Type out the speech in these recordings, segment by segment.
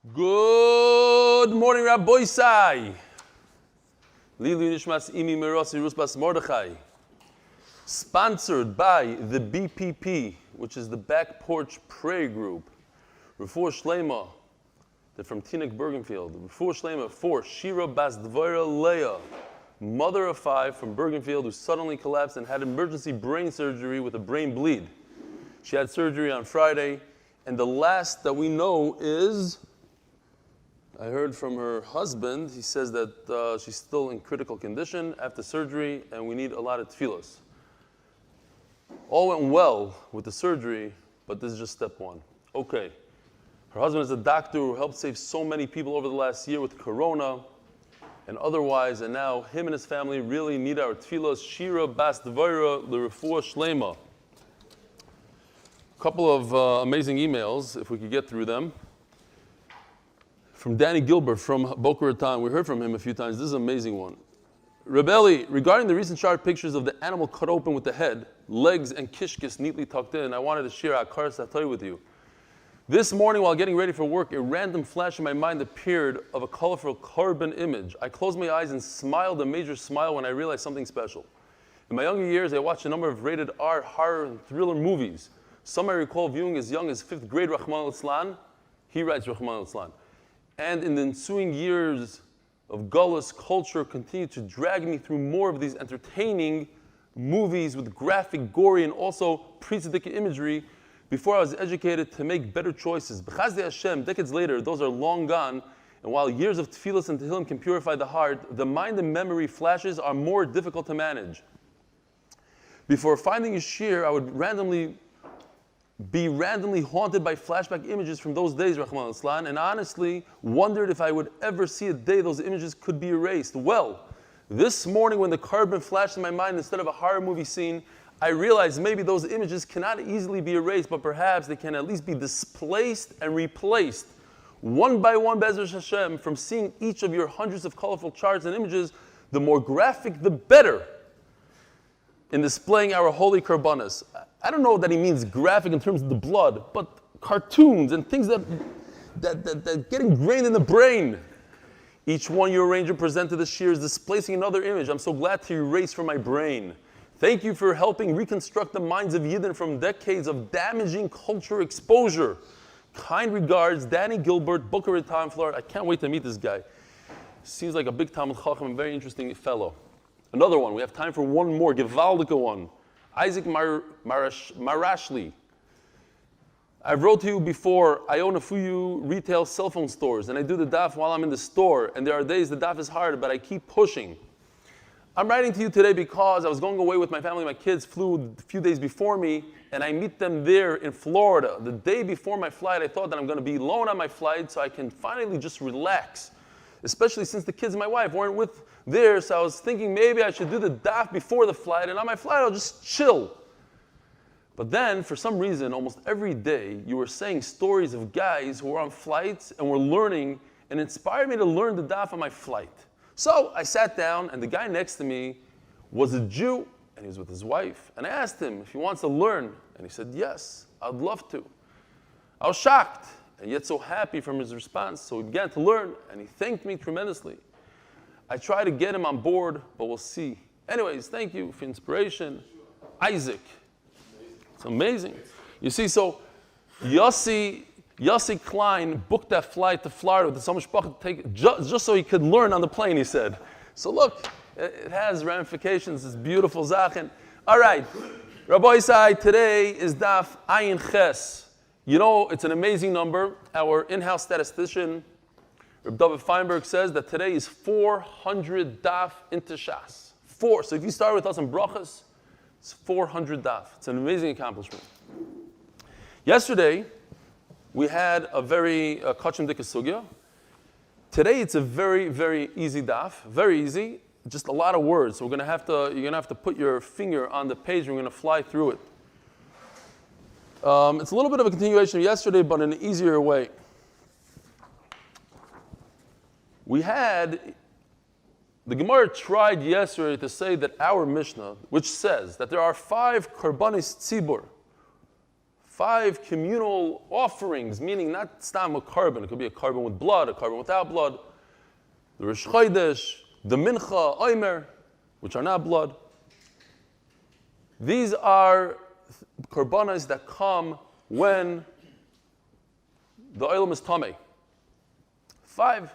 Good morning, Rabbi Sai. Lilu Nishmas Imi Merosi Rusbas Mordechai. Sponsored by the BPP, which is the Back Porch Prayer Group. Refuah Shelayma, they're from Teaneck, Bergenfield. Refuah Shelayma for Shira bas Devorah Leah, mother of 5 from Bergenfield who suddenly collapsed and had emergency brain surgery with a brain bleed. She had surgery on Friday, and the last that we know is, I heard from her husband, he says that she's still in critical condition after surgery and we need a lot of tefillot. All went well with the surgery, but this is just step 1. Okay, her husband is a doctor who helped save so many people over the last year with corona and otherwise, and now him and his family really need our tefillot. Shira bas Devorah Refuah Shelayma. A couple of amazing emails, if we could get through them. From Danny Gilbert from Boca Raton. We heard from him a few times. This is an amazing one. Rebelli, regarding the recent shard pictures of the animal cut open with the head, legs, and kishkis neatly tucked in, I wanted to share a kar satay with you. This morning, while getting ready for work, a random flash in my mind appeared of a colorful carbon image. I closed my eyes and smiled a major smile when I realized something special. In my younger years, I watched a number of rated R horror and thriller movies. Some I recall viewing as young as 5th grade, Rahman al-Islan. He writes Rahman al-Islan. And in the ensuing years of Gullus, culture continued to drag me through more of these entertaining movies with graphic, gory, and also pre-tzedekah imagery before I was educated to make better choices. B'chazdei Hashem, decades later, those are long gone, and while years of tefillot and tehillim can purify the heart, the mind and memory flashes are more difficult to manage. Before finding a shir, I would be randomly haunted by flashback images from those days, Rahman al-Islan, and honestly wondered if I would ever see a day those images could be erased. Well, this morning when the carbon flashed in my mind instead of a horror movie scene, I realized maybe those images cannot easily be erased, but perhaps they can at least be displaced and replaced one by one, Be'ezus Hashem, from seeing each of your hundreds of colorful charts and images. The more graphic, the better in displaying our holy karbanos. I don't know that he means graphic in terms of the blood, but cartoons and things that get ingrained in the brain. Each one you arrange and present to the shir is displacing another image. I'm so glad to erase from my brain. Thank you for helping reconstruct the minds of Yidden from decades of damaging culture exposure. Kind regards, Danny Gilbert, Boca Raton, Florida. I can't wait to meet this guy. Seems like a big Talmud Chacham, a very interesting fellow. Another one, we have time for one more, Gewaldika one. Isaac Marashli. I wrote to you before, I own a few retail cell phone stores, and I do the daf while I'm in the store, and there are days the daf is hard, but I keep pushing. I'm writing to you today because I was going away with my family. My kids flew a few days before me, and I meet them there in Florida. The day before my flight, I thought that I'm going to be alone on my flight, so I can finally just relax, especially since the kids and my wife weren't with there, so I was thinking maybe I should do the daf before the flight, and on my flight I'll just chill. But then, for some reason, almost every day, you were saying stories of guys who were on flights and were learning, and inspired me to learn the daf on my flight. So I sat down, and the guy next to me was a Jew, and he was with his wife, and I asked him if he wants to learn, and he said, yes, I'd love to. I was shocked, and yet so happy from his response, so we began to learn, and he thanked me tremendously. I try to get him on board, but we'll see. Anyways, thank you for inspiration. Isaac. It's amazing. You see, so Yossi Klein booked that flight to Florida with the Samashpach to take just so he could learn on the plane, he said. So look, it has ramifications. It's beautiful, Zachin. All right, Rabbi Isai, today is Daf Ayin Ches. You know, it's an amazing number. Our in-house statistician, Reb David Feinberg, says that today is 400 daf into Shas. 4. So if you start with us in brachas, it's 400 daf. It's an amazing accomplishment. Yesterday, we had a very kachim dika sugya. Today, it's a very, very easy daf. Very easy. Just a lot of words. So you're gonna have to put your finger on the page. And we're gonna fly through it. It's a little bit of a continuation of yesterday, but in an easier way. The Gemara tried yesterday to say that our Mishnah, which says that there are 5 karbanis tzibur, 5 communal offerings, meaning not stam a carbon. It could be a carbon with blood, a carbon without blood. The Rosh Chodesh, the Mincha, Omer, which are not blood. These are korbanos that come when the oilam is tamei. 5,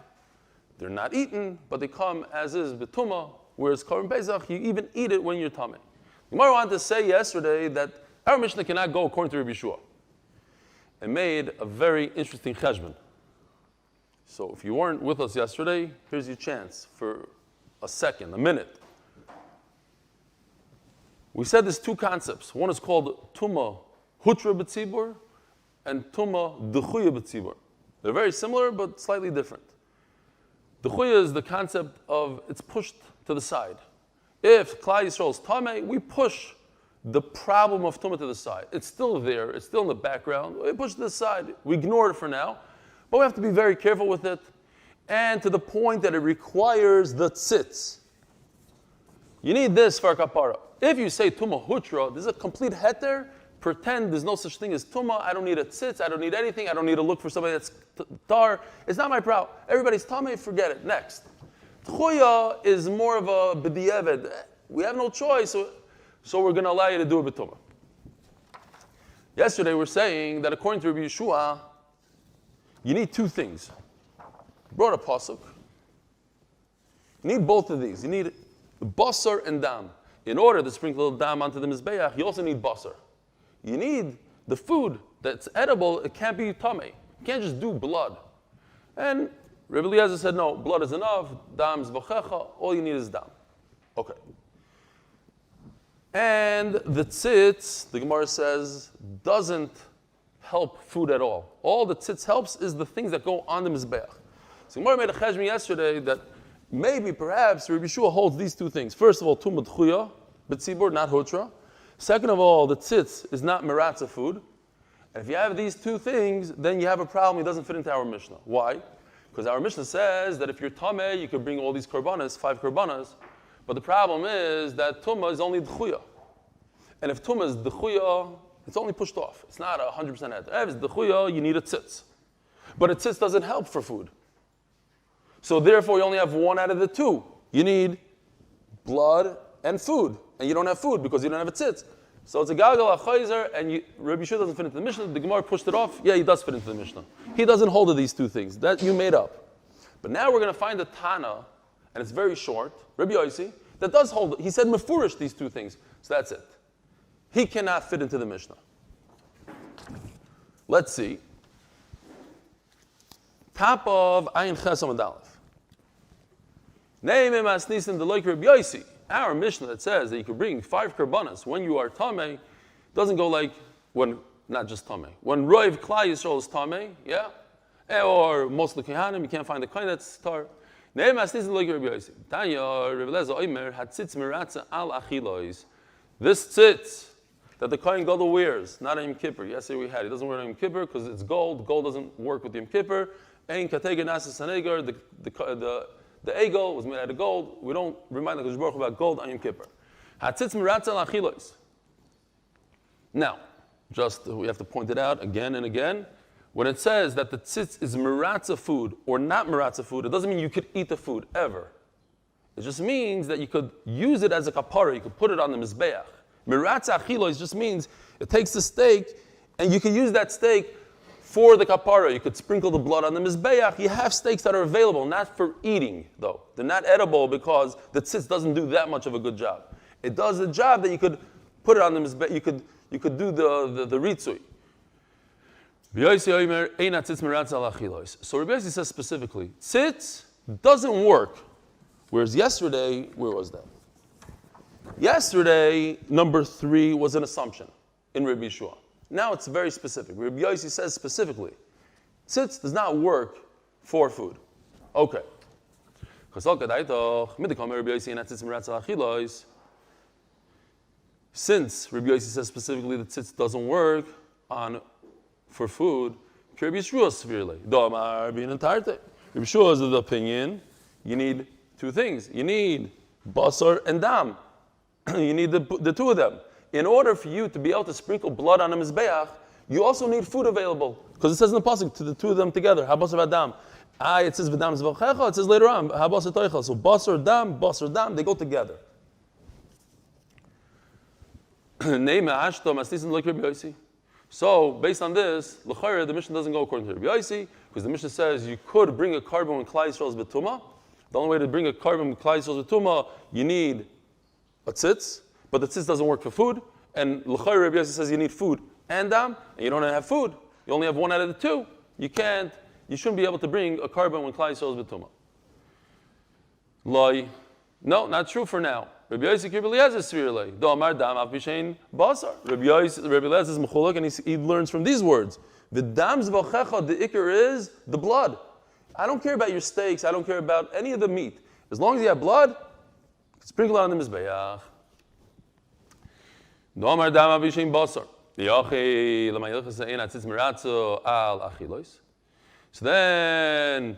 they're not eaten, but they come as is betuma, whereas Korban Pesach, you even eat it when you're tamei. Gemara wanted to say yesterday that our Mishnah cannot go according to Rabbi Yeshua. It made a very interesting cheshbon. So if you weren't with us yesterday, here's your chance for a second, a minute. We said there's 2 concepts. One is called Tuma Hutra B'tzibur and Tuma Dechuya B'tzibur. They're very similar, but slightly different. Dechuya is the concept of it's pushed to the side. If Klall Yisrael is Tameh, we push the problem of Tumah to the side. It's still there, it's still in the background. We push it to the side. We ignore it for now, but we have to be very careful with it, and to the point that it requires the tzitz. You need this for a kapara. If you say Tumah Hutra, this is a complete heter. Pretend there's no such thing as Tumah. I don't need a tzitz. I don't need anything. I don't need to look for somebody that's tar. It's not my problem. Everybody's Tameh, forget it. Next. Tchuya is more of a b'di'eved. We have no choice, so we're going to allow you to do it b'tumah. Yesterday we were saying that according to Rabbi Yeshua, you need 2 things. He brought a pasuk. You need both of these. You need basar and dam. In order to sprinkle dam onto the mizbeach, you also need basar. You need the food that's edible. It can't be tamei. You can't just do blood. And Rabbi Eliezer said, no, blood is enough. Dam's v'checha. All you need is dam. Okay. And the tzitz, the Gemara says, doesn't help food at all. All the tzitz helps is the things that go on the mizbeach. So Gemara made a cheshbon yesterday that maybe, perhaps, Rabbi Yeshua holds these 2 things. First of all, tumah d'chuya, b'tzibur, not hutra. Second of all, the tzitz is not meratza food. And if you have these 2 things, then you have a problem. It doesn't fit into our Mishnah. Why? Because our Mishnah says that if you're tameh, you could bring all these korbanos, 5 korbanos. But the problem is that tumah is only d'chuya. And if tumah is d'chuya, it's only pushed off. It's not 100% head. If it's d'chuya, you need a tzitz. But a tzitz doesn't help for food. So therefore, you only have 1 out of the 2. You need blood and food. And you don't have food because you don't have a tzitz. So it's a galgal, a chayzer, and Rabbi Yeshua doesn't fit into the Mishnah. The Gemara pushed it off. Yeah, he does fit into the Mishnah. He doesn't hold to these 2 things. That you made up. But now we're going to find a Tana, and it's very short, Rabbi Yossi, that does hold it. He said mefurish these 2 things. So that's it. He cannot fit into the Mishnah. Let's see. Top of Ayin Ches Amud Aleph. Neimim asnisin deloik Rabbi Yossi. Our Mishnah that says that you can bring 5 korbanos when you are tamei doesn't go like when, not just tamei. When Roiv Klall Yisrael is tamei, yeah? Or most of the Kehanim, you can't find the kind that's tar. Neimim asnisin deloik Rabbi Yossi. Tanya, Rabbi Eliezer Omer, hatzitz miratza al achilois. This tzitz that the Kohen Gadol wears, not a Yom Kippur. Yesterday we had, he doesn't wear a Yom Kippur because it's gold. Gold doesn't work with Yom Kippur. Ein kateger nasa sanegar, the egel was made out of gold. We don't remind the Kodesh Baruch Hu about gold on Yom Kippur. Hatzitz miratza al achilois. Now, just we have to point it out again and again. When it says that the tzitz is miratza food or not miratza food, it doesn't mean you could eat the food ever. It just means that you could use it as a kapara. You could put it on the mizbeach. Miratza achilois just means it takes the steak and you can use that steak for the kapara. You could sprinkle the blood on the mizbeach. You have steaks that are available, not for eating though. They're not edible because the tzitz doesn't do that much of a good job. It does the job that you could put it on the mizbeach. You could do the ritzui. So Rabbi Yossi says specifically, tzitz doesn't work. Whereas yesterday, where was that? Yesterday, number 3 was an assumption in Rabbi Yeshua. Now it's very specific. Rabbi Yossi says specifically, tzitz does not work for food. Okay. Since Rabbi Yossi says specifically that tzitz doesn't work for food, Rabbi Yeshua severely. Rabbi Yeshua is of the opinion you need 2 things. You need basar and dam. You need the 2 of them. In order for you to be able to sprinkle blood on a mizbeach, you also need food available. Because it says in the pasuk to the two of them together. Habasar v'adam. It says v'dam zvachecha. It says later on habasar toicha. So basar dam, they go together. So based on this, l'chayre, the mission doesn't go according to Rabbi Yossi, because the mission says you could bring a carbon when Klal Yisrael is betuma. The only way to bring a carbon when Klal Yisrael is betuma, you need a tzitz, but the tzitz doesn't work for food. And l'chayre, Rabbi Yossi says you need food and dam, and you don't have food. You only have one out of the two. You shouldn't be able to bring a carbon when Klal Yisrael is betuma. Loi, no, not true for now. Rabbi Yossi Rabbi Eliezer Svirlei. Do amar dam af b'shein basar. Rabbi Eliezer is mechulak, and he learns from these words. The dam zvachecha, the ikar is the blood. I don't care about your steaks. I don't care about any of the meat. As long as you have blood, sprinkle it on the mizbeach. Do amar dam af b'shein basar. So then,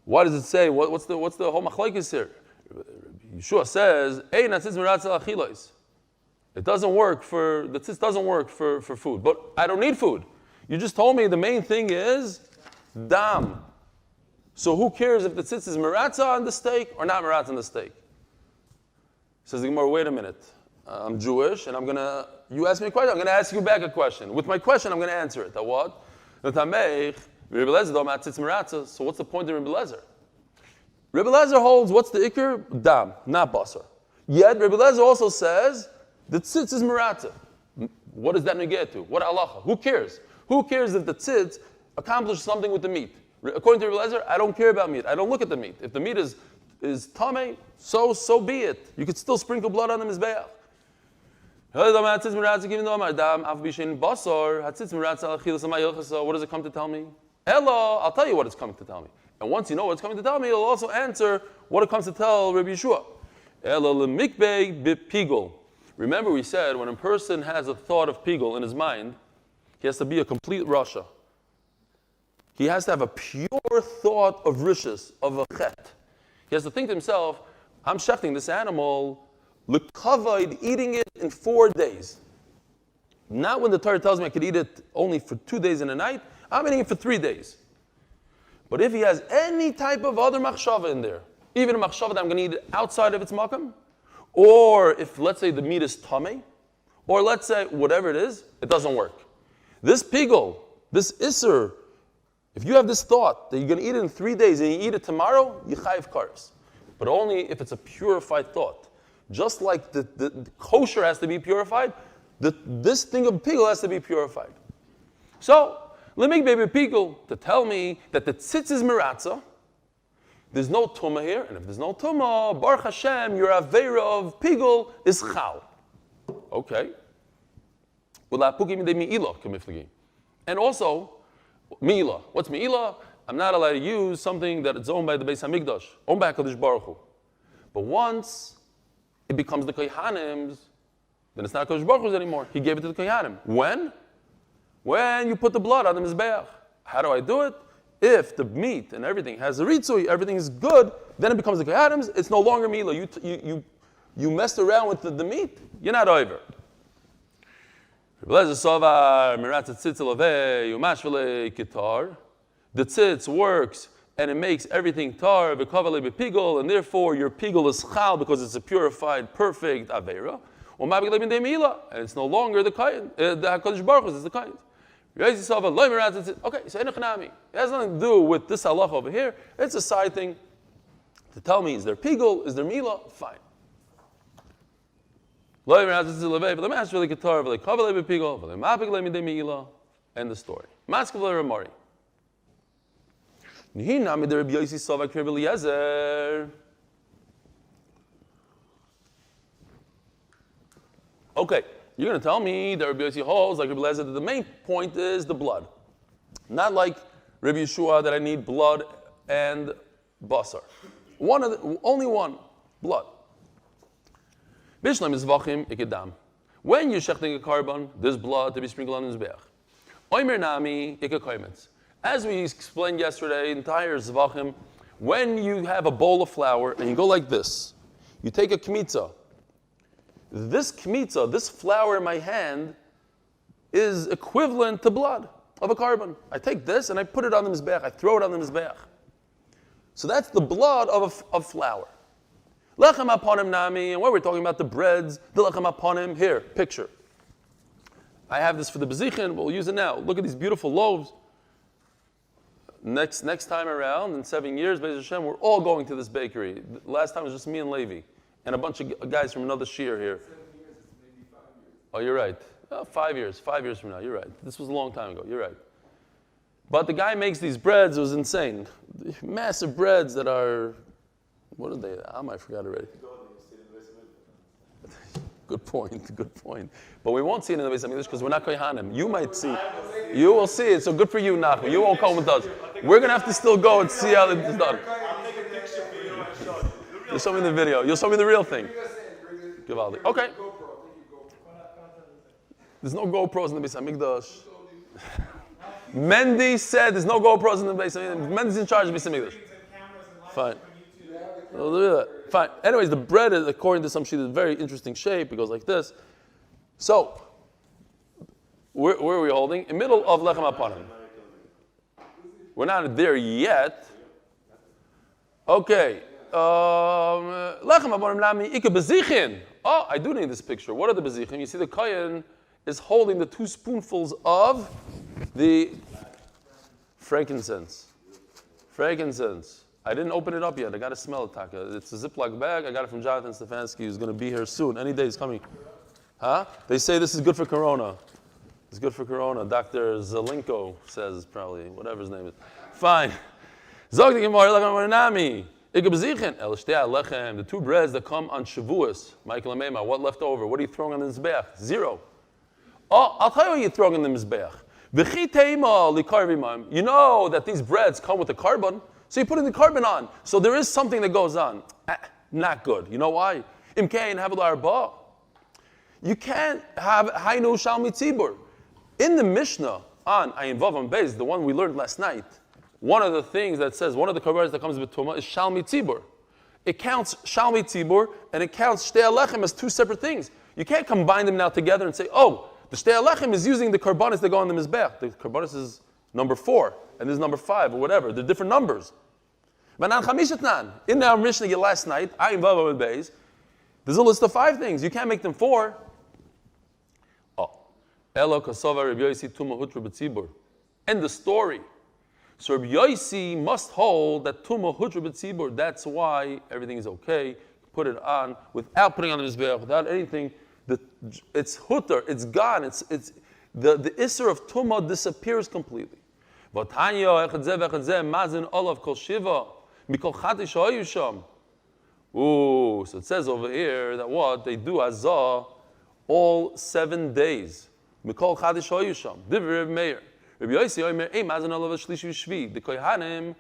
what does it say? What's the whole machlokes here? Yeshua says, it doesn't work for, the tzitz doesn't work for food. But I don't need food. You just told me the main thing is dam. So who cares if the tzitz is meratza on the steak or not meratza on the steak? Says the Gemara, wait a minute. I'm Jewish, and you ask me a question, I'm going to ask you back a question. With my question, I'm going to answer it. What? So what's the point of Rabbi Eliezer? Rabbi Eliezer holds, what's the ikr? Dam, not basar. Yet, Rabbi Eliezer also says, the tzitz is meratza. What does that negate to? What halacha? Who cares? Who cares if the tzitz accomplishes something with the meat? According to Rabbi Eliezer, I don't care about meat. I don't look at the meat. If the meat is tamei, so be it. You could still sprinkle blood on the mizbeach. What does it come to tell me? Ella, I'll tell you what it's coming to tell me. And once you know what it's coming to tell me, it'll also answer what it comes to tell Rabbi Yeshua. Ella lemikbei bipigol. Remember we said when a person has a thought of pigol in his mind, he has to be a complete rasha. He has to have a pure thought of rishus, of a chet. He has to think to himself, I'm shechting this animal, l'kavod, eating it in 4 days. Not when the Torah tells me I could eat it only for 2 days and a night, I'm eating it for 3 days. But if he has any type of other machshava in there, even a machshava that I'm going to eat it outside of its makam, or if, let's say, the meat is tamei, or let's say, whatever it is, it doesn't work. This pigol, this isser, if you have this thought that you're going to eat it in 3 days and you eat it tomorrow, you chayiv kares. But only if it's a purified thought. Just like the kosher has to be purified, this thing of pigol has to be purified. So, let me baby pigol to tell me that the tzitz is meratza. There's no tumah here, and if there's no tumah, Baruch Hashem, your aveira of pigol is chal. Okay. And also, mi'ila. What's mi'ila? I'm not allowed to use something that is owned by the Beis Hamikdash, owned by HaKadosh Baruch Hu. But once it becomes the Kohanim's, then it's not HaKadosh Baruch Hu's anymore. He gave it to the Kohanim. When? When you put the blood on the Mizbeach. How do I do it? If the meat and everything has a ritzui, everything is good, then it becomes the Kohanim's. It's no longer mi'ila. You messed around with the meat, you're not over. The tzitz works and it makes everything tar, and therefore your pigol is chal because it's a purified, perfect aveira. And it's no longer the HaKadosh Baruch Hu, it's the kain. Okay, so enochnami. It has nothing to do with this halacha over here. It's a side thing to tell me, is there pigol, is there mila? Fine. End the story. Okay, you're going to tell me that Rabbi Yossi holds, like Rabbi Eliezer, that the main point is the blood. Not like Rabbi Yeshua that I need blood and basar. Only one, blood. Bishlam is vachim ikedam. When you're shechting a carbon, there's blood to be sprinkled on his beach. Oimer nami ikekoymetz. As we explained yesterday, entire zvachim, when you have a bowl of flour and you go like this, you take a kmitza. This kmitza, this flour in my hand, is equivalent to blood of a carbon. I take this and I put it on the mizbeach. I throw it on the mizbeach. So that's the blood of flour. Lechem aponim nami, and where we're talking about the breads, the lechem aponim, here, picture. I have this for the bezichin, but we'll use it now. Look at these beautiful loaves. Next time around, in 7 years, Beis Hashem, we're all going to this bakery. Last time it was just me and Levi, and a bunch of guys from another shir here. 7 years, it's maybe 5 years. Oh, you're right. 5 years. 5 years from now, you're right. This was a long time ago, you're right. But the guy makes these breads, it was insane. Massive breads that are, what are they? I forgot already. Good point. But we won't see it in the Beis Hamikdash because we're not kohanim. You might see. You will see it. So good for you, Nachman. You won't come with us. We're going to have to still go and see how it's done. I'll take a picture for you and show you. You'll show me the video. You'll show me the real thing. Givaldi. Okay. There's no GoPros in the Beis Hamikdash. Mendy said there's no GoPros in the Beis Hamikdash. Mendy's in charge of Beis Hamikdash. Fine. We'll do that. Fine. Anyways, the bread is, according to some sheet, is a very interesting shape. It goes like this. So, where are we holding? In the middle of lechem aponim. We're not there yet. Okay. Lechem aponim lami ika bezichin. Oh, I do need this picture. What are the bezichin? You see the kohen is holding the 2 spoonfuls of the frankincense. I didn't open it up yet. I got to smell it, Taka. It's a Ziploc bag. I got it from Jonathan Stefansky, who's going to be here soon. Any day he's coming. Huh? They say this is good for corona. It's good for corona. Dr. Zelenko says probably, whatever his name is. Fine. The 2 breads that come on Shavuos, Michael and Mema, what left over? What are you throwing on the Mizbeach? 0. Oh, I'll tell you what you're throwing on the Mizbeach. You know that these breads come with a carbon. So you're putting the carbon on. So there is something that goes on. Not good. You know why? You can't have Hainu Shalmi Tzibur. In the Mishnah on Ayin Vav Amud Beis, the one we learned last night, one of the things that says, one of the karbanos that comes with Tumah is Shalmi Tzibur. It counts Shalmi Tzibur and it counts Shtei Alechem as 2 separate things. You can't combine them now together and say, oh, the Shtei Alechem is using the karbanos that go on the Mizbeach. The karbanos is number 4. And there's number 5 or whatever. They're different numbers. In our Mishnah last night, Ayin Vav Amud Beis, there's a list of 5 things. You can't make them 4. Elo kasava Rabbi Yosi Tuma Hutra B'tzibur. End the story. So Rabbi Yosi must hold that Tuma Hutra B'tzibur. That's why everything is okay. Put it on without putting on the Mizbeach, without anything. It's Hutter. It's gone. It's the Isser of Tuma disappears completely. Vatanya echad zeh v'echad zeh mazin olav kol shiva mikol chatish ha'oyu sham. Ooh, so it says over here that what they do azah all 7 days. Mikol chatish ha'oyu sham. Divrei Reb Meir. Rabbi Yosi omer ei mazin olav shlishi v'shvi. The kohanim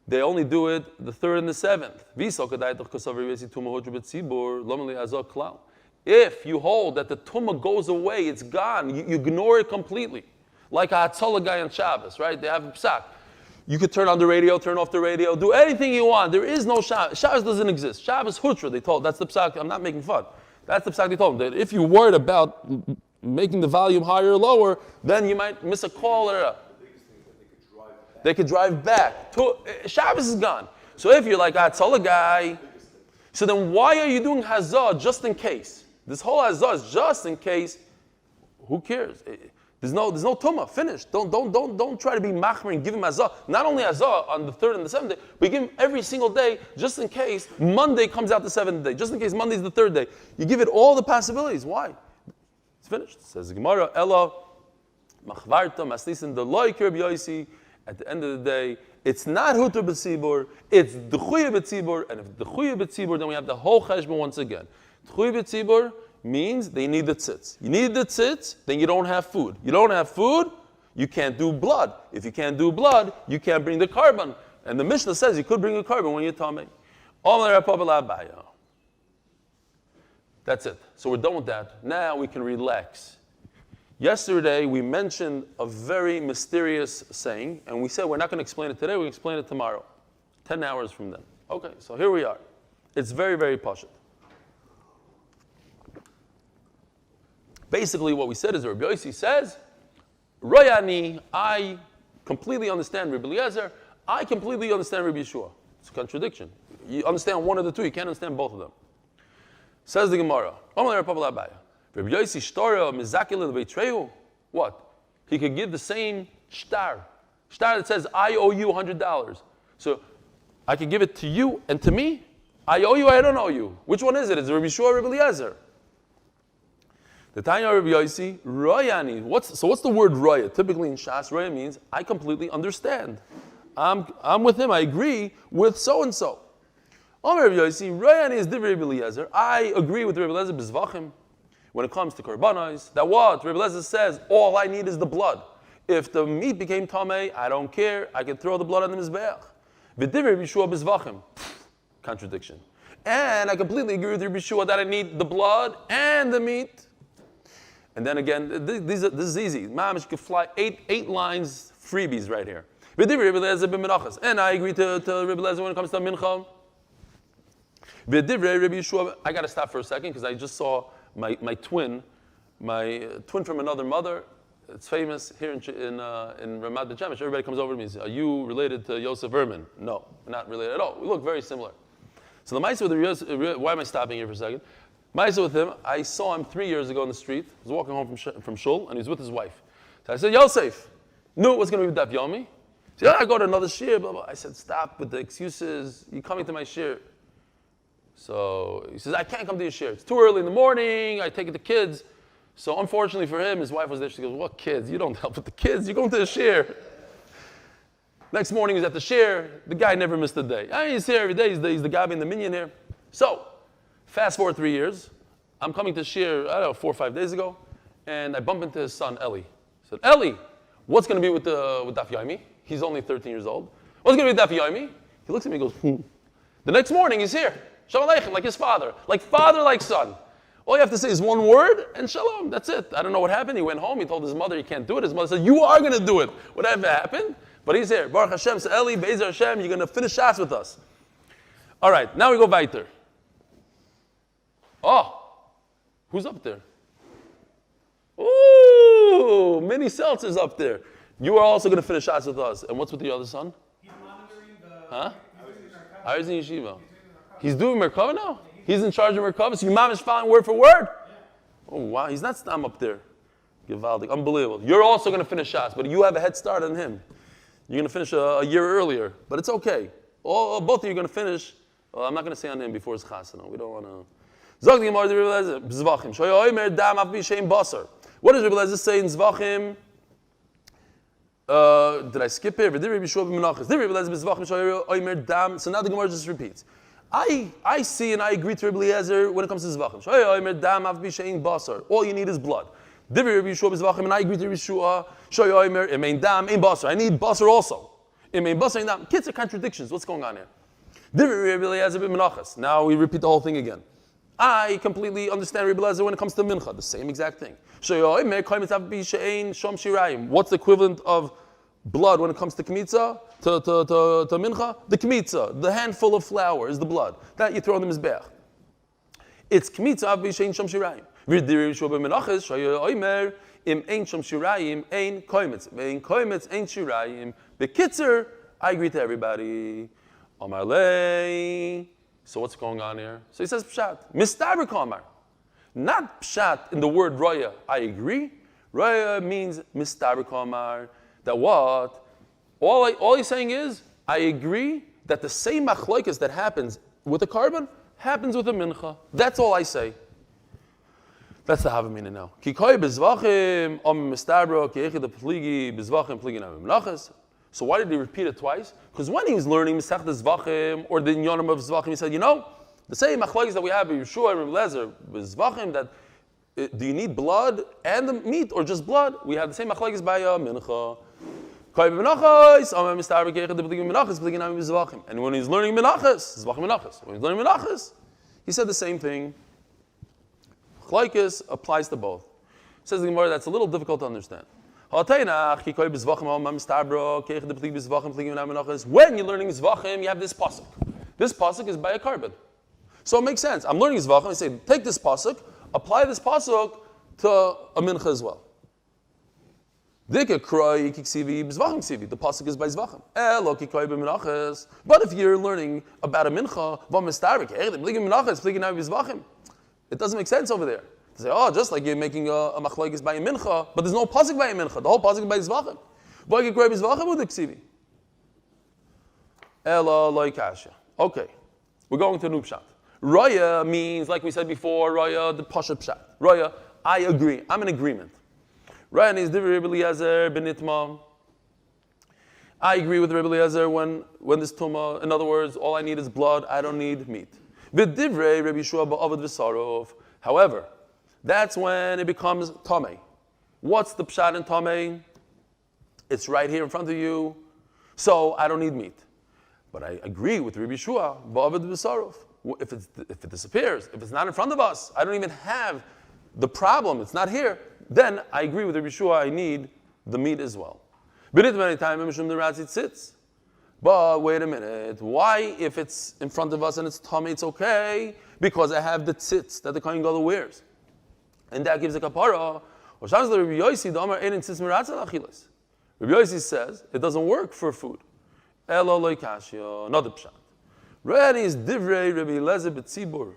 they only do it the 3rd and the 7th. V'isol kadai toch kosav Rabbi Yosi tumah hodru b'tzibur lo meli azah klal. If you hold that the tumah goes away, it's gone. You ignore it completely. Like a Hatzalah guy on Shabbos, right? They have a psak. You could turn on the radio, turn off the radio, do anything you want. There is no Shabbos. Shabbos doesn't exist. Shabbos Hutra, they told. That's the psak. I'm not making fun. That's the psak they told them. That if you're worried about making the volume higher or lower, then you might miss a call or a... They could drive back. Shabbos is gone. So if you're like a Hatzalah guy, so then why are you doing Hazah just in case? This whole Hazah is just in case. Who cares? There's no tumah. Finished. Don't try to be machmer and give him azah. Not only azah on the 3rd and the 7th day, but you give him every single day, just in case Monday comes out the 7th day. Just in case Monday's the 3rd day. You give it all the possibilities. Why? It's finished. It says the Gemara, Ella, machvarta maslisin the loy kirb yosi. At the end of the day, it's not hutur b'tzibur. It's d'chuya b'tzibur. And if d'chuya b'tzibur, then we have the whole cheshbon once again. D'chuya b'tzibur means they need the tzitz. You need the tzitz, then you don't have food. You don't have food, you can't do blood. If you can't do blood, you can't bring the carbon. And the Mishnah says you could bring a carbon when you're tummy. That's it. So we're done with that. Now we can relax. Yesterday we mentioned a very mysterious saying, and we said we're not going to explain it today, we'll explain it tomorrow. 10 hours from then. Okay, so here we are. It's very, very pashut. Basically, what we said is Rabbi Yossi says, Royani, I completely understand Rabbi Eliezer. I completely understand Rabbi Yeshua. It's a contradiction. You understand one of the two. You can't understand both of them. Says the Gemara. Rabbi Yossi shtora mizakil beitrehu. What? He could give the same shtar that says, I owe you $100. So I could give it to you and to me. I owe you, I don't owe you. Which one is it? Is it Rabbi Yeshua or Rabbi Eliezer? The Tanya Rabbi Yossi, Royani. What's the word Roya? Typically in Shas, Roya means I completely understand. I'm with him. I agree with so and so. Omer Rabbi Yossi, Royani is Divrei Rabbi Eliezer. I agree with Rabbi Eliezer B'Zvachim when it comes to korbanos. That what Rabbi Eliezer says, all I need is the blood. If the meat became tamei, I don't care. I can throw the blood on the mizbeach. V'Divrei Rabbi Yeshua B'Zvachim. Contradiction. And I completely agree with Rabbi Yeshua that I need the blood and the meat. And then again, this is easy. Mamish could fly eight lines freebies right here. And I agree to Rabbi Eliezer when it comes to mincha. I got to stop for a second because I just saw my twin from another mother. It's famous here in Ramat Beit Shemesh. Everybody comes over to me and says, are you related to Yosef Verman? No, not related at all. We look very similar. So the Maisa with Yosef, why am I stopping here for a second? Maisa with him, I saw him 3 years ago on the street. I was walking home from Shul, and he was with his wife. So I said, Yosef, knew what's going to be with Daf Yomi? He said, I go to another shir, blah, blah. I said, stop with the excuses. You're coming to my shir. So he says, I can't come to your shir. It's too early in the morning. I take the kids. So unfortunately for him, his wife was there. She goes, what kids? You don't help with the kids. You're going to the shir. Next morning, he's at the shir. The guy never missed a day. I mean, he's here every day. He's the guy in the minyan here. So, fast forward 3 years. I'm coming to shir, 4 or 5 days ago, and I bump into his son, Eli. I said, Eli, what's going to be with Daf Yomi? He's only 13 years old. What's going to be with Daf Yomi? He looks at me and goes, The next morning, he's here. Shalom Aleichem, like his father. Like father, like son. All you have to say is one word, and shalom. That's it. I don't know what happened. He went home. He told his mother he can't do it. His mother said, you are going to do it. Whatever happened. But he's here. Baruch Hashem, so Eli, Be'ezer Hashem, you're going to finish Shas with us. All right, now we go weiter. Oh, who's up there? Ooh, mini Seltzer's up there. You are also going to finish Shas with us. And what's with the other son? He's monitoring the... Huh? I was in yeshiva. He's doing Merkava now? He's in charge of Merkava? So your mom is following word for word? Yeah. Oh, wow. He's not stam up there. Gewaldig. Unbelievable. You're also going to finish Shas, but you have a head start on him. You're going to finish a year earlier, but it's okay. Both of you are going to finish. Well, I'm not going to say on him before his chasana. We don't want to... What does Rabbi Eliezer say in Zvachim? Did I skip here? So now the Gemara just repeats. I see and I agree to Rabbi Eliezer when it comes to Zvachim. All you need is blood. And I agree to Rabbi Yeshua. I need basar also. Kids are contradictions. What's going on here? Now we repeat the whole thing again. I completely understand Rabbi Eliezer when it comes to mincha. The same exact thing. What's the equivalent of blood when it comes to kmitza? To mincha? The kmitza, the handful of flour is the blood that you throw in the mizbeach. It's kmitza av b'shein shom shirayim. V'dir Yeshua b'menachas shayoymer im ein shom shirayim ein koimetz. Ve'ein koimetz ein shirayim. B'kitzer, I agree to everybody. Amar lei. So what's going on here? So he says pshat. Mistaber kamar. Not pshat in the word roya. I agree. Roya means mistaber kamar. That what? All he's saying is, I agree that the same machloikas that happens with a carbon happens with a mincha. That's all I say. That's the havamina now. Kikoi bezvachim om mistabro kiechid pligi bezvachim pligi na menachas. So why did he repeat it twice? Because when he was learning Masechet Zvachim or the Inyanim of Zvachim, he said, the same machlokes that we have in Yeshua and Rabbi Eliezer with Zvachim, that do you need blood and the meat or just blood? We have the same machlokes by Mincha. And when he's learning Menachas, when he's learning Menachas, he said the same thing. Machlokes applies to both. Says the Gemara, that's a little difficult to understand. When you're learning Zvachim, you have this pasuk. This pasuk is by a carbon. So it makes sense. I'm learning Zvachim, I say, take this pasuk, apply this pasuk to a mincha as well. The pasuk is by zvachim. But if you're learning about a mincha, it doesn't make sense over there. To say, just like you're making a machlokes by a mincha, but there's no pasuk by a mincha. The whole pasuk is by zvachim. Okay, we're going to a new pshat. Raya means, like we said before, Raya, the pashat pshat. Raya, I agree. I'm in agreement. Raya is Devorah Leah benitma. I agree with Rebbe Eliezer when there's tumah. In other words, all I need is blood. I don't need meat. V'divrei Rebbe Yeshua ba'avad v'sarov. However, that's when it becomes tamei. What's the pshat in tamei? It's right here in front of you, so I don't need meat. But I agree with Rebbe Yeshua ba'avad v'sarov. If it disappears, if it's not in front of us, I don't even have the problem. It's not here. Then I agree with Rebbe Yeshua. I need the meat as well. But wait a minute. Why, if it's in front of us and it's tummy, it's okay? Because I have the tzitz that the Kohen Gadol wears. And that gives a kapara. Rabbi Yossi says it doesn't work for food. Another pshat. Ready is divrei Rabbi Eliezer b'tzibur.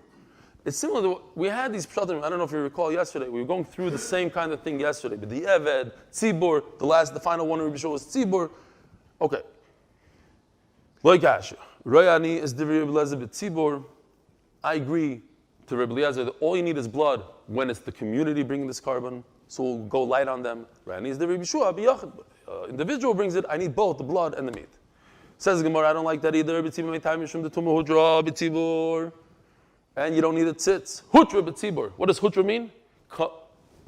It's similar to we had these pshatim. I don't know if you recall yesterday. We were going through the same kind of thing yesterday. But the Eved, Tzibur, the final one Rabbi Shua was Tzibur. Okay. Like Asher. Rayani is Divrei Rabbi Eliezer b'Tzibur. I agree to Rabbi Eliezer that all you need is blood when it's the community bringing this carbon. So we'll go light on them. Rayani is Divrei Rabbi Shua b'Yachid. Individual brings it. I need both the blood and the meat. Says Gemara, I don't like that either. B'Tzibur. And you don't need a tzitz. Hutra b'tzibur. What does hutra mean?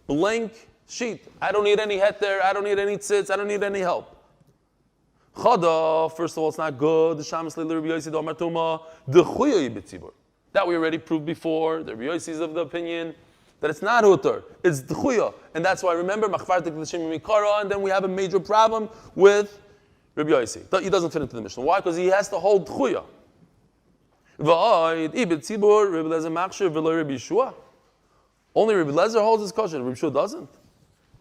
Blank sheet. I don't need any heter. I don't need any tzitz. I don't need any help. Chada. First of all, it's not good. That we already proved before. The Rabbi Yossi is of the opinion that it's not hutar. It's d'chuya. And that's why, remember, machvartik l'shem mikara, and then we have a major problem with Rabbi Yossi. He doesn't fit into the Mishnah. Why? Because he has to hold d'chuya. Only Rabbi Eliezer holds his kosher. Rabbi Yeshua doesn't.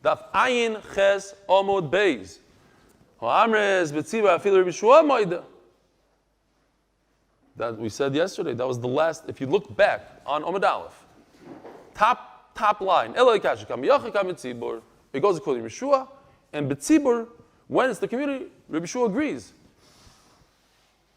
Daf Ayin Ches Amud Beis. That we said yesterday. That was the last. If you look back on Amud Aleph, top line. It goes according to Yeshua, and B'tzibur, when it's the community, Rabbi Yeshua agrees.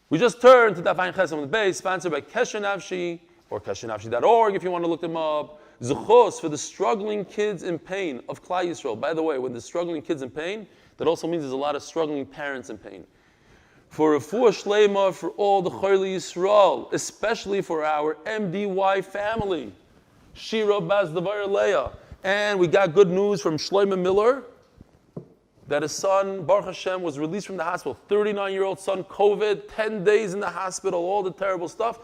We just turned to Daf Ayin Ches Amud Beis, sponsored by Kesher Nafshi, or KesherNafshi.org if you want to look them up. Zchus for the struggling kids in pain of Klall Yisrael. By the way, when there's struggling kids in pain, that also means there's a lot of struggling parents in pain. For Refuah Shelayma, for all the Cholei Yisrael, especially for our MDY family. Shira Bas Devorah Leah. And we got good news from Shlomo Miller, that his son, Baruch Hashem, was released from the hospital. 39-year-old son, COVID, 10 days in the hospital, all the terrible stuff.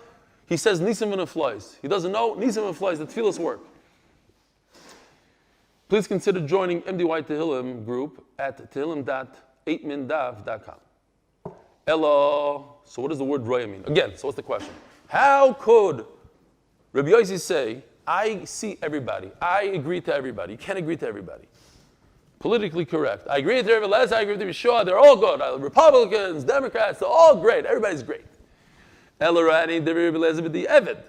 He says, Nisim and flies. He doesn't know, Nisim and flies, the tefillot work. Please consider joining MDY Tehillim group at tehillim.8mindav.com. Hello. So what does the word roya mean? Again, so what's the question? How could Rabbi Yossi say, I see everybody, I agree to everybody? You can't agree to everybody. Politically correct. I agree with Rebbe Eliezer, I agree with Rebbe Yeshua, they're all good. Republicans, Democrats, they're all great. Everybody's great. Elorani, the Rebbe Eliezer, the Eved.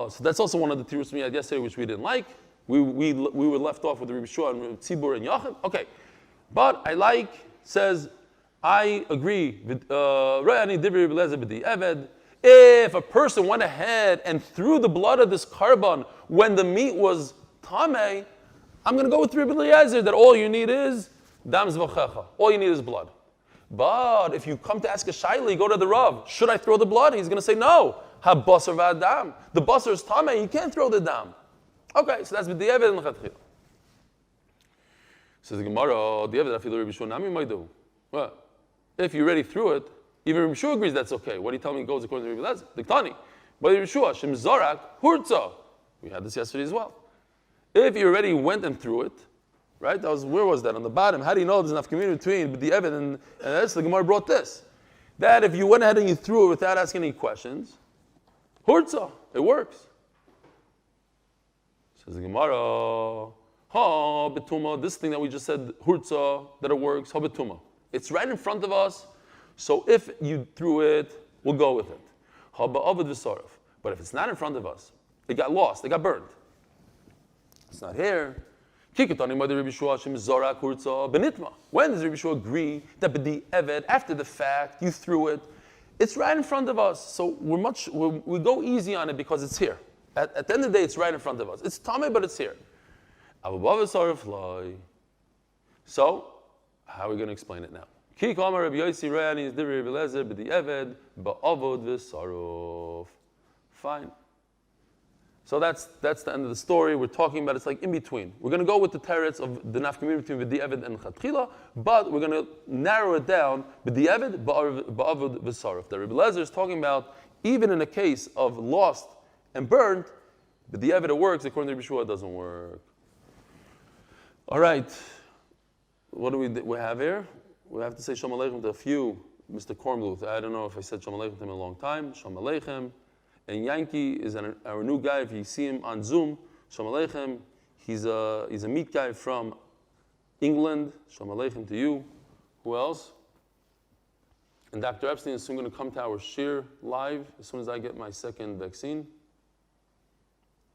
So that's also one of the tirus we had yesterday, which we didn't like. We were left off with Rebbe Yeshua and Tzibur and Yachid. Okay. But I says, I agree with Rayani, the Rebbe Eliezer, the Eved. If a person went ahead and threw the blood of this carbon when the meat was tamei, I'm going to go with Rebbe Eliezer that all you need is dam zvachecha. All you need is blood. But if you come to ask a shaila, you go to the Rav. Should I throw the blood? He's going to say no. Ha basar v'adam. The basar is tamei. You can't throw the dam. Okay, so that's the Eved and Lechatchila. Says the Gemara, the Eved afilu Rebbe Yeshua nami maidu. Well, if you already threw it, even Rebbe Yeshua agrees that's okay. What do you tell me goes according to Rebbe Eliezer? Diktani. But Rebbe Yeshua shem zarak hurtza. We had this yesterday as well. If you already went and threw it, right? Where was that? On the bottom. How do you know there's enough community between the Eved and that's the Gemara brought this? That if you went ahead and you threw it without asking any questions, hurtza, it works. Says the Gemara, ha betuma, this thing that we just said, hurtza, that it works, ha betuma. It's right in front of us, so if you threw it, we'll go with it. Ha ba'avad v'saraf. But if it's not in front of us, it got lost, it got burned. It's not here. When does Rabbi Yeshua agree that b'di eved, after the fact, you threw it? It's right in front of us, so we go easy on it because it's here. At the end of the day, it's right in front of us. It's tameh, but it's here. So, how are we going to explain it now? Fine. So that's the end of the story. We're talking about it's like in between. We're going to go with the teretz of the nafkamir between B'di Eved and Chatchila, but we're going to narrow it down B'di Eved, Ba'avod V'saruf. The Rebbe Lezer is talking about even in a case of lost and burned, B'di Eved it works. According to Rebbe Shua, it doesn't work. All right. What do we have here? We have to say Shalom Aleichem to a few. Mr. Kormluth. I don't know if I said Shalom Aleichem to him in a long time. Shalom Aleichem. And Yankee is our new guy. If you see him on Zoom, Shalom Aleichem. He's a meat guy from England. Shalom Aleichem to you. Who else? And Dr. Epstein is soon going to come to our Shir live as soon as I get my second vaccine.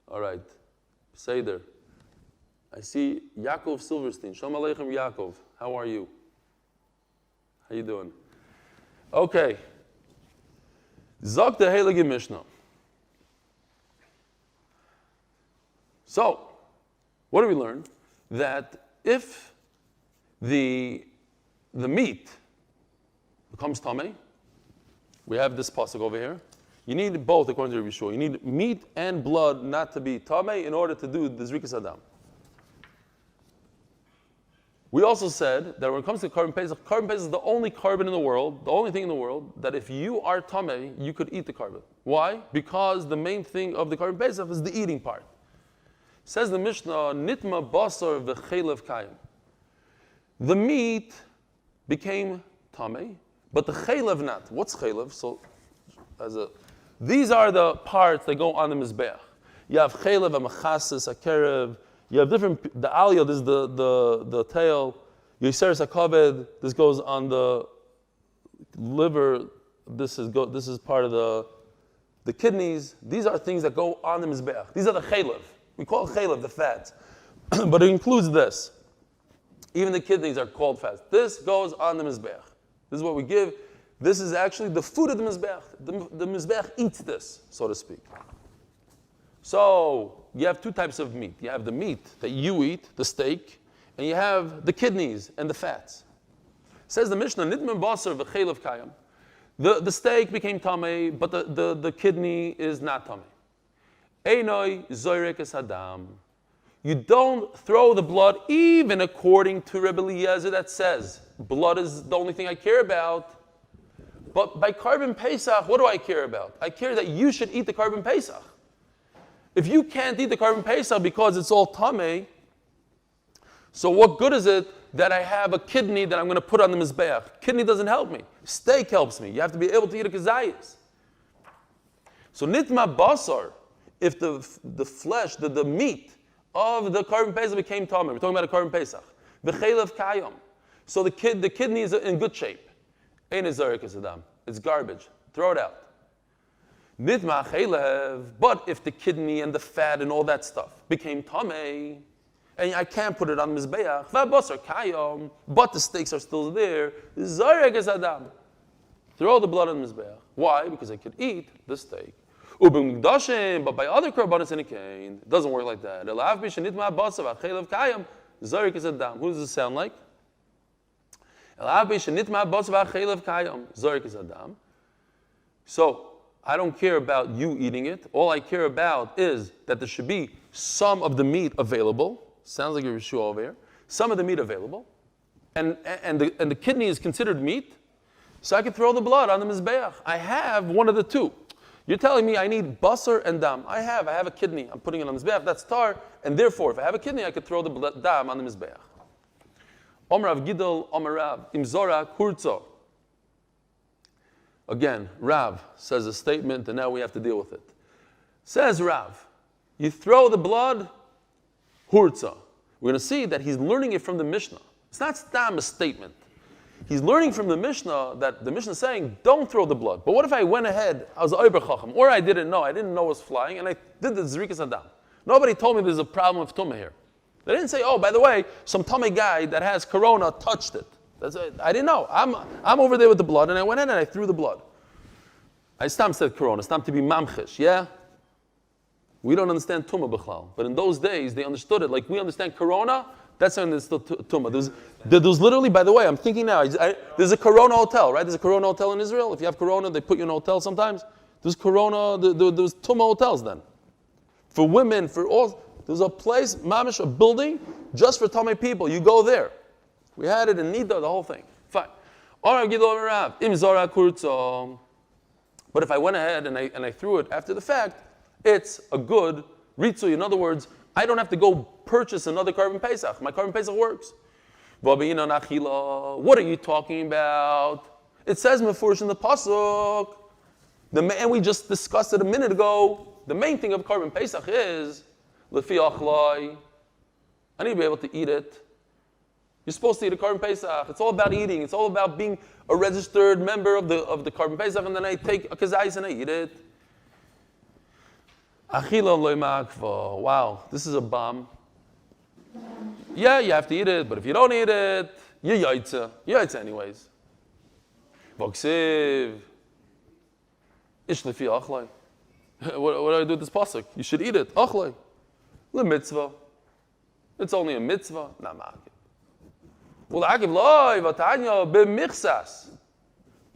All right. Seder. I see Yaakov Silverstein. Shalom Aleichem, Yaakov. How are you? How you doing? Okay. Zok the Heilige Mishnah. So, what do we learn? That if the meat becomes tameh, we have this pasuk over here. You need both, according to Rabbi Shua. You need meat and blood not to be tameh in order to do the Zrikas Adam. We also said that when it comes to carbon pesach is the only carbon in the world, the only thing in the world, that if you are tameh, you could eat the carbon. Why? Because the main thing of the carbon pesach is the eating part. Says the Mishnah, nitma basar v'chelev kayim. The meat became tameh, but the chelev not. What's chelev? So, these are the parts that go on the mizbeach. You have chelev, amachasis, akerev. You have different. The aliyah, this is the tail. Yiseres hakaved. This goes on the liver. This is part of the kidneys. These are things that go on the mizbeach. These are the chelev. We call it chelev, the fat, but it includes this. Even the kidneys are called fat. This goes on the mizbeach. This is what we give. This is actually the food of the mizbeach. The mizbeach eats this, so to speak. So you have two types of meat. You have the meat that you eat, the steak, and you have the kidneys and the fats. Says the Mishnah, nitmen basar v'chelev kayam. The steak became tameh, but the kidney is not tameh. Einoi zoyrek es hadam. You don't throw the blood, even according to Rebbe Eliezer that says blood is the only thing I care about. But by carbon pesach, what do I care about? I care that you should eat the carbon pesach. If you can't eat the carbon pesach because it's all tameh, so what good is it that I have a kidney that I'm going to put on the mizbeach? Kidney doesn't help me. Steak helps me. You have to be able to eat a kazayis. So nitma basar, if the flesh, the meat of the carbon pesach became tameh, we're talking about a carbon pesach. V'chelev kayam. So the kidney is in good shape. Ein zarek esadam. It's garbage. Throw it out. Nitma chelev. But if the kidney and the fat and all that stuff became tameh, and I can't put it on mizbeach, v'basar kayam, but the steaks are still there, zarek esadam. Throw the blood on the mizbeach. Why? Because I could eat the steak. But by other korbanos in a cane, it doesn't work like that. Who does it sound like? So, I don't care about you eating it. All I care about is that there should be some of the meat available. Sounds like a Yeshua over here. Some of the meat available. And the kidney is considered meat. So I can throw the blood on the mizbeach. I have one of the two. You're telling me I need basar and dam. I have a kidney. I'm putting it on the mizbeach. That's tar. And therefore, if I have a kidney, I could throw the dam on the mizbeach. Omer Rav Gidol, Omer Rav, Imzora Kurzo. Again, Rav says a statement, and now we have to deal with it. Says Rav, you throw the blood Hurtza. We're going to see that he's learning it from the Mishnah. It's not stam a statement. He's learning from the Mishnah that the Mishnah is saying, don't throw the blood. But what if I went ahead, I was Oiber Chacham, or I didn't know it was flying, and I did the Zrikas Adam. Nobody told me there's a problem with Tumah here. They didn't say, oh, by the way, some Tumah guy that has Corona touched it. That's it. I didn't know. I'm over there with the blood, and I went in and I threw the blood. I stam said Corona, stam to be mamchish, yeah? We don't understand Tumah B'chlal. But in those days, they understood it. Like we understand Corona, that's when it's still Tumah. There's literally, by the way, I'm thinking now, there's a Corona hotel, right? There's a Corona hotel in Israel. If you have Corona, they put you in a hotel sometimes. There's Corona, there's Tumah hotels then. For women, for all, there's a place, mamish, a building, just for Tamei people. You go there. We had it in Nida, the whole thing. Fine. But if I went ahead and I threw it after the fact, it's a good ritzui. In other words, I don't have to go purchase another Korban Pesach. My Korban Pesach works. What are you talking about? It says mefurish in the pasuk. And we just discussed it a minute ago. The main thing of Korban Pesach is lefi achlai. I need to be able to eat it. You're supposed to eat a Korban Pesach. It's all about eating. It's all about being a registered member of the Korban Pesach, and then I take a kazais and I eat it. Achila loy makva. Wow, this is a bomb. Yeah, you have to eat it, but if you don't eat it, you're yaitza. You're yaitza anyways. Voksiv. Ish lefi achlai. What do I do with this pasuk? You should eat it. Achlai. Le mitzvah. It's only a mitzvah. Nah, B'michsas.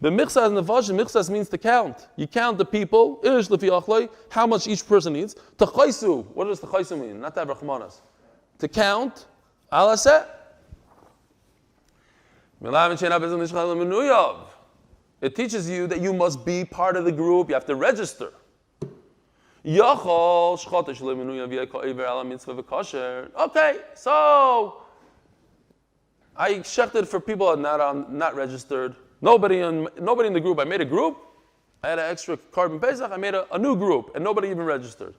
B'michsas in the Vash, michsas means to count. You count the people, how much each person needs. T'chaisu. What does t'chaisu mean? Not to have rachmanas. To count, alaseh. It teaches you that you must be part of the group. You have to register. Okay, so I shechted for people that are not registered. Nobody in the group. I made a group. I had an extra Korban Pesach. I made a new group, and nobody even registered.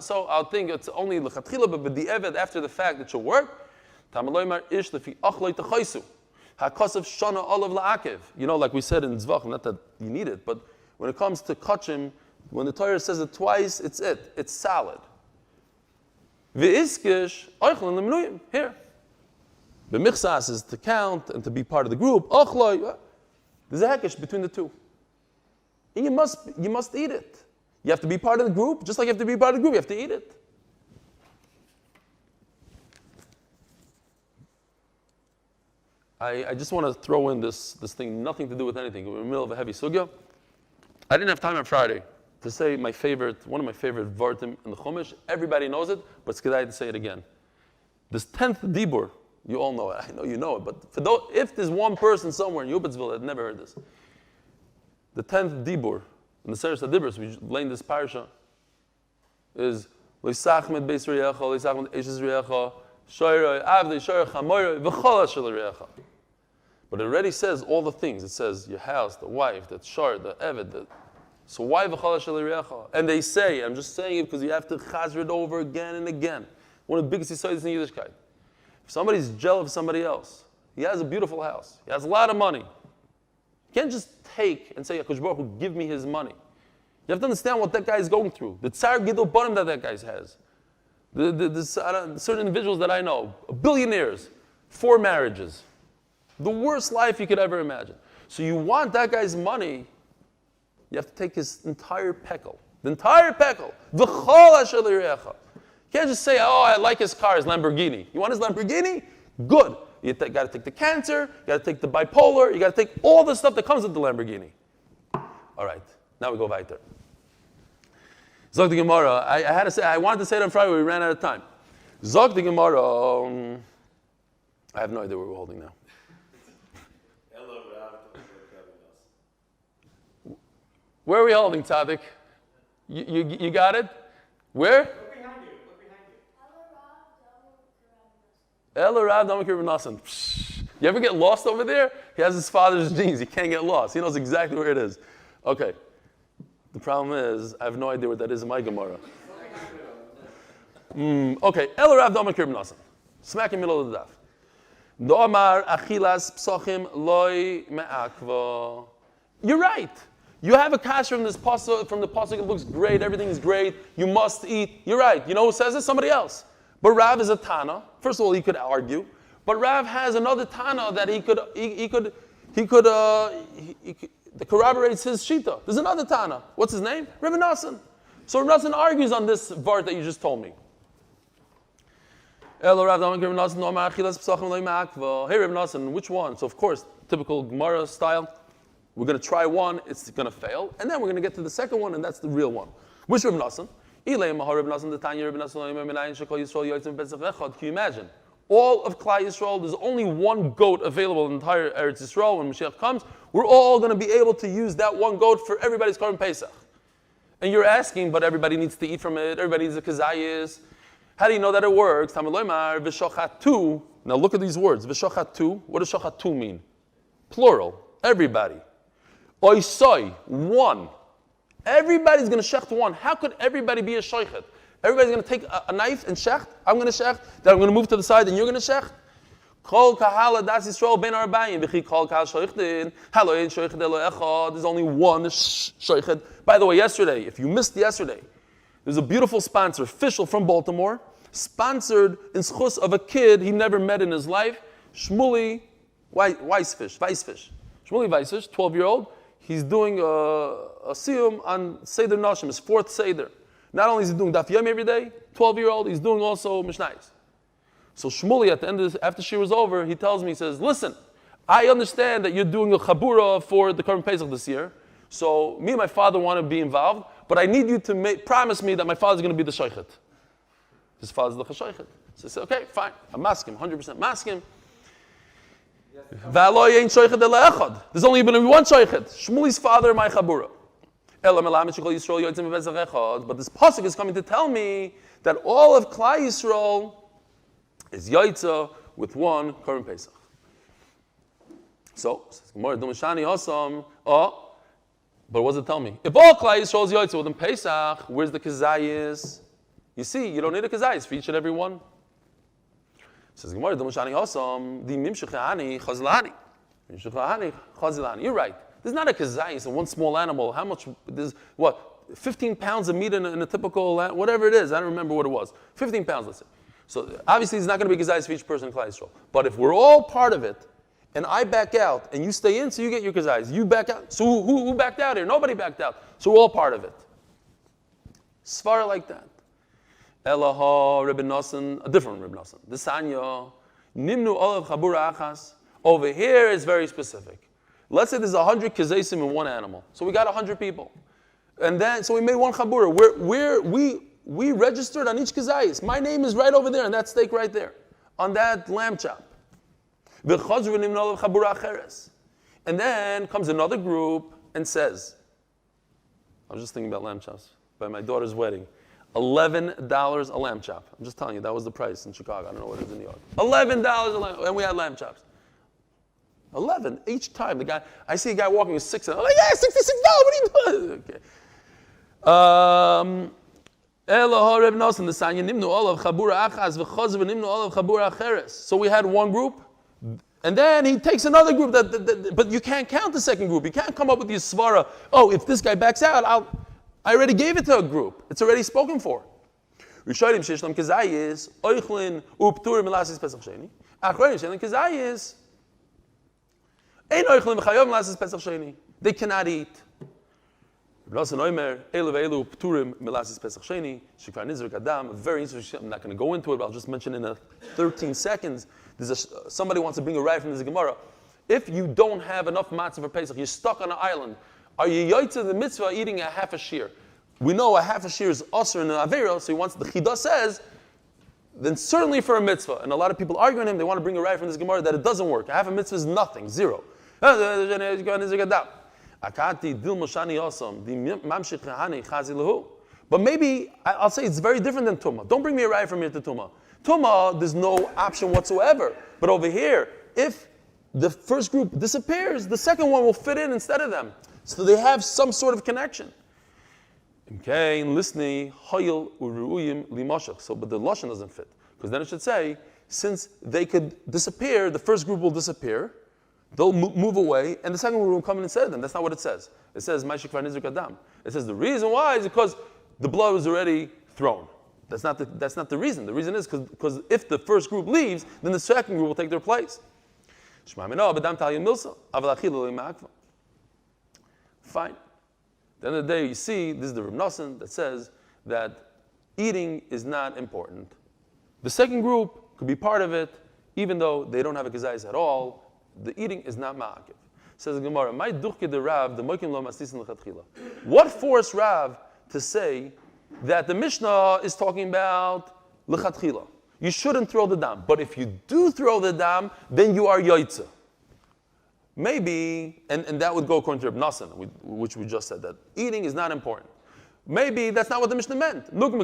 So I'll think it's only l'chatchila, but b'di'evet after the fact it should work. Tamaloymar ish lefi achloi techaisu. Hakasav shana olav la'akev. You know, like we said in Zvach, not that you need it, but when it comes to kachim, when the Torah says it twice, it's it. It's solid. V'iskish oichlin lemnuyim. Here. The michsas is to count and to be part of the group. There's a hekesh between the two. And you must eat it. You have to be part of the group, just like you have to be part of the group, you have to eat it. I just want to throw in this thing, nothing to do with anything. We're in the middle of a heavy sugya. I didn't have time on Friday to say one of my favorite vartim in the Chumash. Everybody knows it, but it's kedai to say it again. This 10th dibur, you all know it. I know you know it, but if there's one person somewhere in Yubitzville that never heard this, the 10th dibur in the Seres HaDibros, we learned this parasha, is L'isach med beis riyecha, L'isach med eshes riyecha, Shira, Avdei, Shira, Chamoira, V'chola shel riyecha. But it already says all the things. It says your house, the wife, the shar, the eved. So why V'chola shel riyecha? And they say, I'm just saying it because you have to chazr it over again and again. One of the biggest yisodes in Yiddishkeit. If somebody's jealous of somebody else, he has a beautiful house, he has a lot of money. You can't just take and say, HaKadosh Baruch Hu, give me his money. You have to understand what that guy is going through. The tsar gidul banim that guy has. The certain individuals that I know, billionaires, 4 marriages. The worst life you could ever imagine. So you want that guy's money, you have to take his entire pekel. The entire pekel. V'chol asher l'recha. You can't just say, oh, I like his car, his Lamborghini. You want his Lamborghini? Good. You got to take the cancer, you got to take the bipolar, you got to take all the stuff that comes with the Lamborghini. All right, now we go weiter. Zog the Gemara. I wanted to say it on Friday, but we ran out of time. Zog the Gemara. I have no idea where we're holding now. Where are we holding, Tzaddik? You got it? Where? Look behind you. El Rav Damar Nasan. You ever get lost over there? He has his father's genes. He can't get lost. He knows exactly where it is. Okay. The problem is, I have no idea what that is in my Gemara. Okay, El Rav Domar Kirb Nasan. Smack in the middle of the daf. Domar Achilas Psochim Loi Me'akva. You're right. You have a kasher from this pasuk, from the pasuk. It looks great. Everything is great. You must eat. You're right. You know who says it? Somebody else. But Rav is a Tana. First of all, he could argue. But Rav has another Tana that he could that corroborates his shita. There's another Tana. What's his name? Rebbe Nassan. So Rebbe Nassan argues on this vart that you just told me. Hey, Rebbe Nassan, which one? So of course, typical Gemara style, we're going to try one, it's going to fail, and then we're going to get to the second one, and that's the real one. Which Rebbe Nassan? Can you imagine? All of Klall Yisrael, there's only one goat available in the entire Eretz Yisrael. When Mashiach comes, we're all going to be able to use that one goat for everybody's Korban Pesach. And you're asking, but everybody needs to eat from it, everybody needs a kazayis. How do you know that it works? Now look at these words. V'shachatu, what does shachatu mean? Plural, everybody. Oisoi, one. Everybody's going to shecht one. How could everybody be a shoichet? Everybody's going to take a knife and shecht. I'm going to shecht. Then I'm going to move to the side, and you're going to shecht. Kol kahal das Yisroel ben arbayim. V'chi kol kahal shoichdin. Halo ein shoiched elo echad. There's only one shoichet. By the way, yesterday, if you missed yesterday, there's a beautiful sponsor, official from Baltimore, sponsored in Zchus of a kid he never met in his life, Shmooze Weissfish. Shmooze Weissfish, 12-year-old. He's doing a siyum on Seder Nashim, his fourth Seder. Not only is he doing Daf Yomi every day, 12-year-old, he's doing also Mishnayos. So Shmooze, at the end of this, after Shira was over, he tells me, he says, listen, I understand that you're doing a chabura for the Korban Pesach this year, so me and my father want to be involved, but I need you to promise me that my father's going to be the shoichet. His father's the shoichet. So I said, okay, fine, I'm maskim, 100% maskim. There's only going to be one shoichet. Shmooze's father, my chabura. But this pasuk is coming to tell me that all of Klall Yisrael is yaitza with one Korban Pesach. So, but what does it tell me? If all Klall Yisrael is yaitza with Pesach, where's the kazayis? You see, you don't need a kazayis for each and every one. Says Gemara, you're right. There's not a kazayis in one small animal. How much? There's what? 15 pounds of meat in a typical, whatever it is. I don't remember what it was. 15 pounds, let's say. So obviously, there's not going to be kazayis for each person in Klall Yisrael. But if we're all part of it, and I back out, and you stay in, so you get your kazayis. You back out. So who backed out here? Nobody backed out. So we're all part of it. Svara like that. Elaha, Rebbe Nassan, a different Rebbe Nassan. The Sanya, Nimnu Olav Chabura Achas. Over here is very specific. Let's say there's 100 kazaysim in one animal. So we got 100 people. And then, so we made one chabura. We registered on each kazayis. My name is right over there on that steak right there. On that lamb chop. And then comes another group and says, I was just thinking about lamb chops by my daughter's wedding. $11 a lamb chop. I'm just telling you, that was the price in Chicago. I don't know what it is in New York. $11 a lamb, and we had lamb chops. 11 each time. The guy, I see a guy walking with 6, and I'm like, yeah, $66. What are you doing? Okay. So we had one group, and then he takes another group. But you can't count the second group. You can't come up with these svara. Oh, if this guy backs out, I already gave it to a group. It's already spoken for. They cannot eat. Very interesting. I'm not going to go into it, but I'll just mention in 13 seconds. Somebody wants to bring a ride from this Gemara. If you don't have enough matzah for Pesach, you're stuck on an island. Are you yoytze the mitzvah eating a half a shear? We know a half a shear is usher in an avera, so once the Chida says, then certainly for a mitzvah. And a lot of people argue on him, they want to bring a ride from this Gemara that it doesn't work. A half a mitzvah is nothing, zero. But maybe I'll say it's very different than Tumah. Don't bring me a ride from here to Tumah. Tumah, there's no option whatsoever. But over here, if the first group disappears, the second one will fit in instead of them. So they have some sort of connection. Imkein lisni hoyel uruuyim limashach. So, but the lashon doesn't fit because then it should say, since they could disappear, the first group will disappear, they'll move away, and the second group will come in instead of them. That's not what it says. It says ma'ishik v'nizruk adam. It says the reason why is because the blood was already thrown. That's not the reason. The reason is because if the first group leaves, then the second group will take their place. Fine. At the end of the day, you see, this is the Reb Nosson that says that eating is not important. The second group could be part of it, even though they don't have a gezayis at all. The eating is not ma'akiv. Says the Gemara, "My duchke de Rav, the moikim lo maslisin l'chatchila." What forced Rav to say that the Mishnah is talking about l'chatchila? You shouldn't throw the dam, but if you do throw the dam, then you are yoitza. Maybe, and that would go according to Reb Nosson, which we just said, that eating is not important. Maybe that's not what the Mishnah meant. Maybe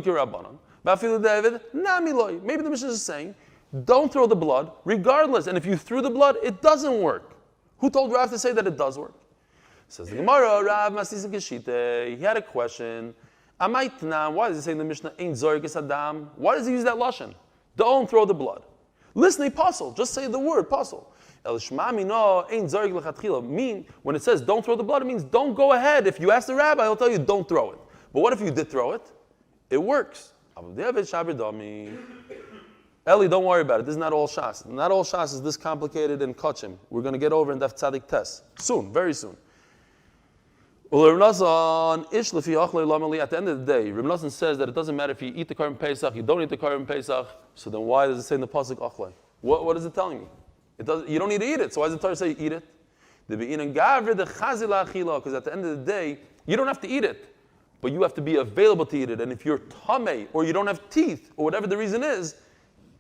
the Mishnah is saying, don't throw the blood, regardless. And if you threw the blood, it doesn't work. Who told Rav to say that it does work? Says the Gemara, Rav Masis Geshite, he had a question. Why does it say in the Mishnah, Ein Zorges Adam? Why does he use that lashon? Don't throw the blood. Listen, apostle, just say the word, apostle. When it says don't throw the blood, it means don't go ahead. If you ask the rabbi, he'll tell you don't throw it. But what if you did throw it? It works. Eli, don't worry about it. This is not all Shas. Not all Shas is this complicated and kachim. We're going to get over in Daf Tzadik Tes. Soon, very soon. At the end of the day, Reb Nosson says that it doesn't matter if you eat the Korban Pesach, you don't eat the Korban Pesach, so then why does it say in the Pasuk Achlei? What is it telling me? You don't need to eat it, so why does the Torah say eat it? Because at the end of the day, you don't have to eat it, but you have to be available to eat it. And if you're tamei, or you don't have teeth, or whatever the reason is,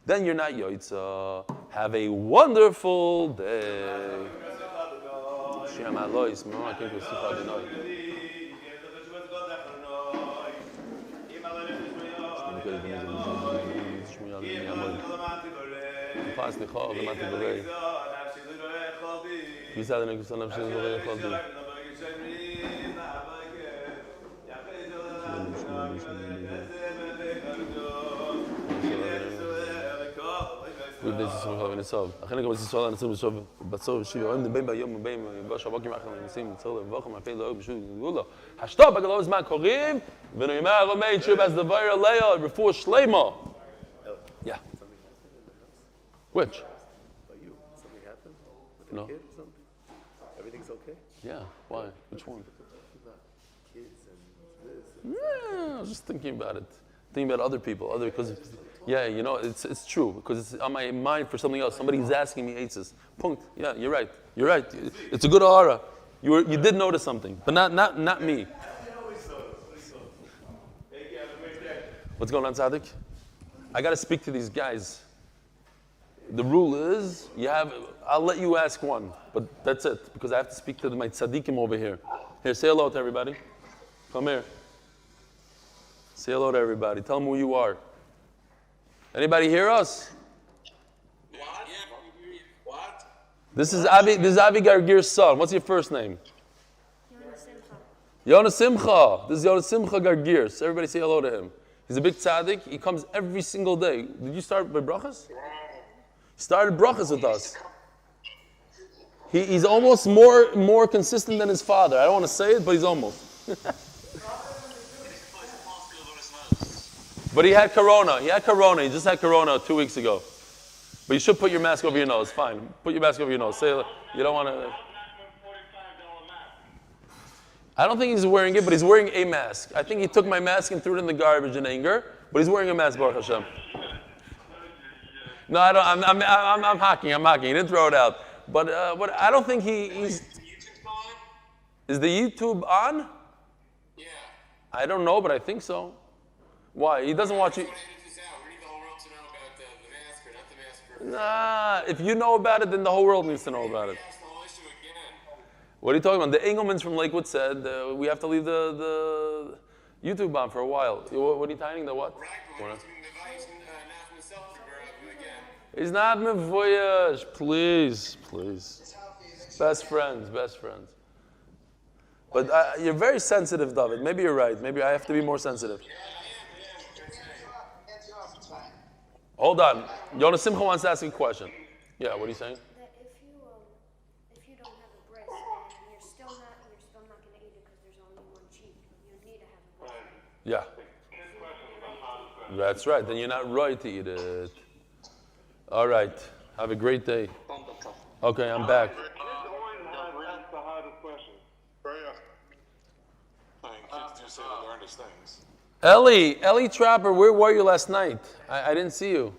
then you're not yoitza. Have a wonderful day. Good days to Shira and Yisroel. Achene kol Yisroel and Yisroel b'tzor Shira. Oim debeim b'yom ubeim b'shabokim achel nisim tzor levochem afei lo'og b'shu gula. Hashto b'galov zman korim v'noyimah romei tshuv as Devorah Leah Refuah Shelayma. Yeah. Which? By you. Something happened with No. a kid or something? Everything's okay? Yeah. Why? Which one? Not kids and this. Yeah, I was just thinking about it. Thinking about other people, because yeah, you know, it's true because it's on my mind for something else. Somebody's asking me eitzes. Punkt. Yeah, you're right. You're right. It's a good aura. You did notice something, but not me. What's going on, Tzaddik? I got to speak to these guys. The rule is I'll let you ask one, but that's it because I have to speak to my tzaddikim over here. Here, say hello to everybody. Come here. Say hello to everybody. Tell them who you are. Anybody hear us? What? What? This is Avi Gargir's son. What's your first name? Yona Simcha. This is Yona Simcha Gargir. So everybody say hello to him. He's a big tzaddik. He comes every single day. Did you start with brachas? He started brachas with us. He's almost more consistent than his father. I don't want to say it, but he's almost. But he had corona. He just had corona 2 weeks ago. But you should put your mask over your nose. Fine. Put your mask over your nose. Say you don't want to. I don't think he's wearing it, but he's wearing a mask. I think he took my mask and threw it in the garbage in anger. But he's wearing a mask, Baruch Hashem. No, I don't. I'm hacking. He didn't throw it out. But I don't think he's. Is the YouTube on? Yeah. I don't know, but I think so. Why? He doesn't watch you. Nah, if you know about it, then the whole world needs to know about it. What are you talking about? The Engelmans from Lakewood said we have to leave the YouTube on for a while. What are you tying? The what? He's not mevoyash. Please. Best friends. But you're very sensitive, David. Maybe you're right. Maybe I have to be more sensitive. Hold on. Yona Simcha wants to ask a question. Yeah, what are you saying? That if you don't have a breast and you're still not going to eat it because there's only one cheek, you need to have a breast. Yeah. That's right. Then you're not right to eat it. All right. Have a great day. Okay, I'm back. Kids always ask the hardest questions. Kids do say the darndest things. Ellie Trapper, where were you last night? I didn't see you.